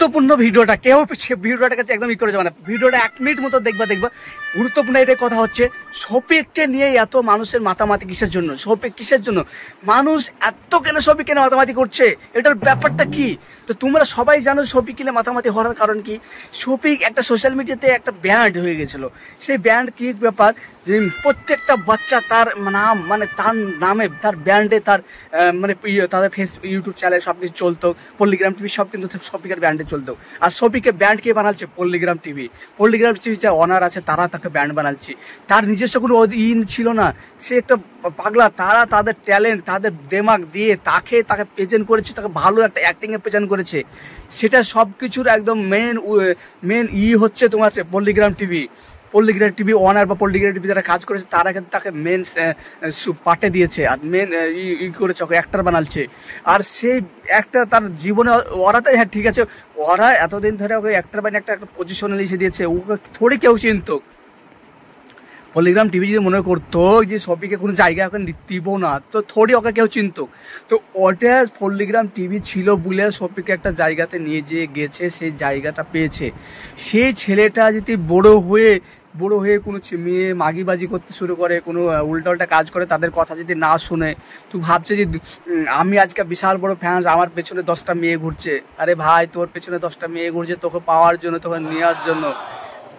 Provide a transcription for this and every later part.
গুরুত্বপূর্ণ ভিডিওটা কেউ ভিডিওটাকে একদম করে যাবে না, ভিডিওটা 1 মিনিট মতো দেখবা। গুরুত্বপূর্ণ এটাই কথা হচ্ছে, শফিককে নিয়ে এত মানুষের মাতামাতি কিসের জন্য? শফিক কিসের জন্য মানুষ এত কেন শফিককে নিয়ে মাতামাতি করছে? এটার ব্যাপারটা কি? তো তোমরা সবাই জানো শফিককে নিয়ে মাতামাতি হওয়ার কারণ কি? শফিক একটা সোশ্যাল মিডিয়াতে একটা ব্যান্ড হয়ে গেছিল। সেই ব্যান্ড কি ব্যাপার, যে প্রত্যেকটা বাচ্চা তার নাম মানে তার নামে তার ব্যান্ডে তার মানে তাদের ইউটিউব চ্যানেল সবকিছু চলতো, পল্লিগ্রাম টিভি সব কিন্তু শফিকের ব্যান্ডে চলতো। আর শফিকের ব্যান্ড কে বানাচ্ছে? পল্লিগ্রাম টিভি যে অনার আছে তারা তাকে ব্যান্ড বানাচ্ছে। তার নিজস্ব কোনো ছিল না, সে একটা পাগলা। তারা তাদের ট্যালেন্ট তাদের দেমাগ দিয়ে তাকে প্রেজেন্ট করেছে, তাকে ভালো একটা অ্যাক্টিং এ প্রেজেন্ট করেছে। সেটা সবকিছুর একদম মেন হচ্ছে তোমার পল্লিগ্রাম টিভি অনার বা পল্লিগ্রাম টিভি যারা কাজ করেছে তারা কিন্তু তাকে মেন পার্টে দিয়েছে আর মেন করেছে, ওকে অ্যাক্টার বানাচ্ছে। আর সেই একটা তার জীবনে ওরা তো হ্যাঁ ঠিক আছে, ওরা এতদিন ধরে ওকে অ্যাক্টার বানিয়ে একটা পজিশনে লিখে দিয়েছে, ওকে থোড়ি কেউ চিনত। পল্লিগ্রাম টিভি যদি মনে করতো যে শফিককে কোনো জায়গা ওকে দিব না, তো থোড়ি ওকে কেউ চিনত। তো ওটা পল্লিগ্রাম টিভি ছিল বলে শফিককে একটা জায়গাতে নিয়ে যেয়ে গেছে, সেই জায়গাটা পেয়েছে। সেই ছেলেটা যদি বড় হয়ে কোনো মেয়ে মাগিবাজি করতে শুরু করে, কোনো উল্টা কাজ করে, তাদের কথা যদি না শুনে, তুই ভাবছে যে আমি আজকে বিশাল বড় ফ্যান্স, আমার পেছনে 10টা মেয়ে ঘুরছে। আরে ভাই, তোর পেছনে 10টা মেয়ে ঘুরছে তোকে পাওয়ার জন্য, তোকে নেওয়ার জন্য।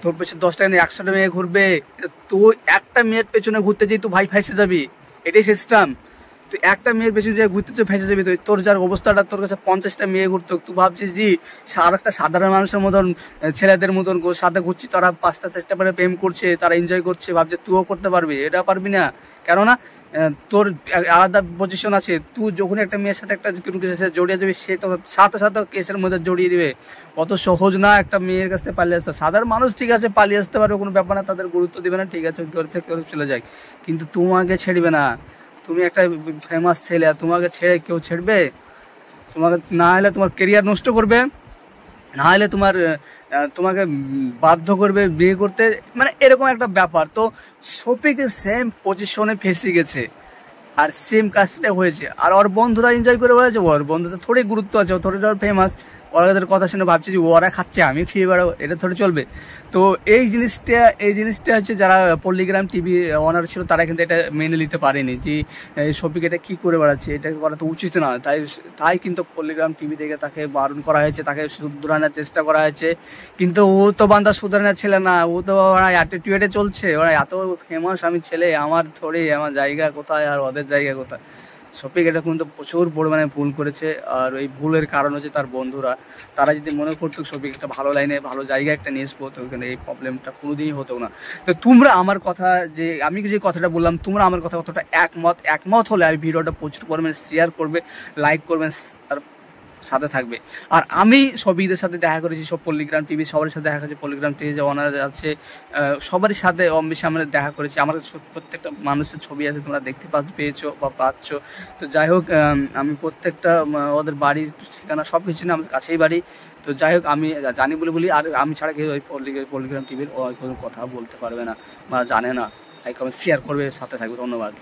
তোর পেছনে 10টা নেই 100টা মেয়ে ঘুরবে, তুই একটা মেয়ের পেছনে ঘুরতে যাই তুই ভাই ফেসে যাবি। এটাই সিস্টেম। তুই একটা মেয়ের পেছনে যে ঘুরতে ফেসে যাবি। তুই তোর যার অবস্থাটা, তোর কাছে 50টা মেয়ে ঘুরতো, তুই ভাবছিস যে আর একটা সাধারণ মানুষের মতন ছেলেদের মতন সাথে ঘুরছি, তারা 5টা 6টা করে প্রেম করছে, তারা এনজয় করছে, ভাবছে তুইও করতে পারবি। এটা পারবি না, কেননা তোর আলাদা পজিশন আছে। তুই যখন একটা মেয়ের সাথে একটা কেসে জড়িয়ে যাবি, সে তো সাথে কেসের মধ্যে জড়িয়ে দিবে। অত সহজ না একটা মেয়ের কাছ থেকে পালিয়ে আসতে। সাধারণ মানুষ ঠিক আছে পালিয়ে আসতে পারবে, কোনো ব্যাপার না, তাদের গুরুত্ব দিবে না, ঠিক আছে চলে যায়, কিন্তু তোমাকে ছেড়বে না। তুমি একটা ফেমাস ছেলে, তোমাকে ছেড়ে কেউ ছেড়বে? তোমাকে না হলে তোমার কেরিয়ার নষ্ট করবে, না হলে তোমাকে বাধ্য করবে বিয়ে করতে, মানে এরকম একটা ব্যাপার। তো শফিক সেম পজিশনে ফেসে গেছে আর সেম কাজটা হয়েছে। আর ওর বন্ধুরা এনজয় করে বলেছে, ওর বন্ধুদের থোড়ি গুরুত্ব আছে, থোড়ি ফেমাস, ওদের কথা শুনে ভাবছে যে ওরা খাচ্ছে আমি খেয়ে বেড়াবো, এটা থোড়ি চলবে। তো এই জিনিসটা হচ্ছে যারা পল্লিগ্রাম টিভি অনার ছিল তারা কিন্তু এটা মেনে নিতে পারেনি যে শফিক এটা কি করে বেড়াচ্ছে, এটা করা তো উচিত না। তাই কিন্তু পল্লিগ্রাম টিভি থেকে তাকে বারণ করা হয়েছে, তাকে শুধরানোর চেষ্টা করা হয়েছে। কিন্তু ও তো বান্দা শুধরানোর ছেলে না, ও তো ওরা অ্যাটিটিউডে চলছে। ওরা এত ফেমাস আমি ছেলে, আমার থোড়ি আমার জায়গা কোথায় আর ওদের জায়গা কোথায়। শফিক এটা কিন্তু প্রচুর পরিমাণে ভুল করেছে। আর এই ভুলের কারণ হচ্ছে তার বন্ধুরা। তারা যদি মনে করতো শফিক একটা ভালো লাইনে ভালো জায়গায় একটা নিয়ে আসবো, তো ওখানে এই প্রবলেমটা কোনোদিনই হতো না। তো তোমরা আমার কথা যে আমি যে কথাটা বললাম, তোমরা আমার কথা কতটা একমত হলে আমি ভিডিওটা প্রচুর পরিমাণে শেয়ার করবে, লাইক করবেন, আর সাথে থাকবে। আর আমি সবিদের সাথে দেখা করেছি, সব পল্লিগ্রাম টিভি সবার সাথে দেখা করেছি, পল্লিগ্রাম টিভি যে ওনার আছে সবারই সাথে সামনে দেখা করেছি। আমার প্রত্যেকটা মানুষের ছবি আছে, তোমরা দেখতে পেয়েছো বা পাচ্ছ। তো যাই হোক, আমি প্রত্যেকটা ওদের বাড়ির ঠিকানা সব কিছু না, আমাদের কাছেই বাড়ি। তো যাই হোক, আমি জানি বলি আর আমি ছাড়া কেউ ওই পল্লিগ্রাম টিভির কোনো কথা বলতে পারবে না বা জানে না। লাইক কমেন্ট শেয়ার করবে, সাথে থাকবে। ধন্যবাদ।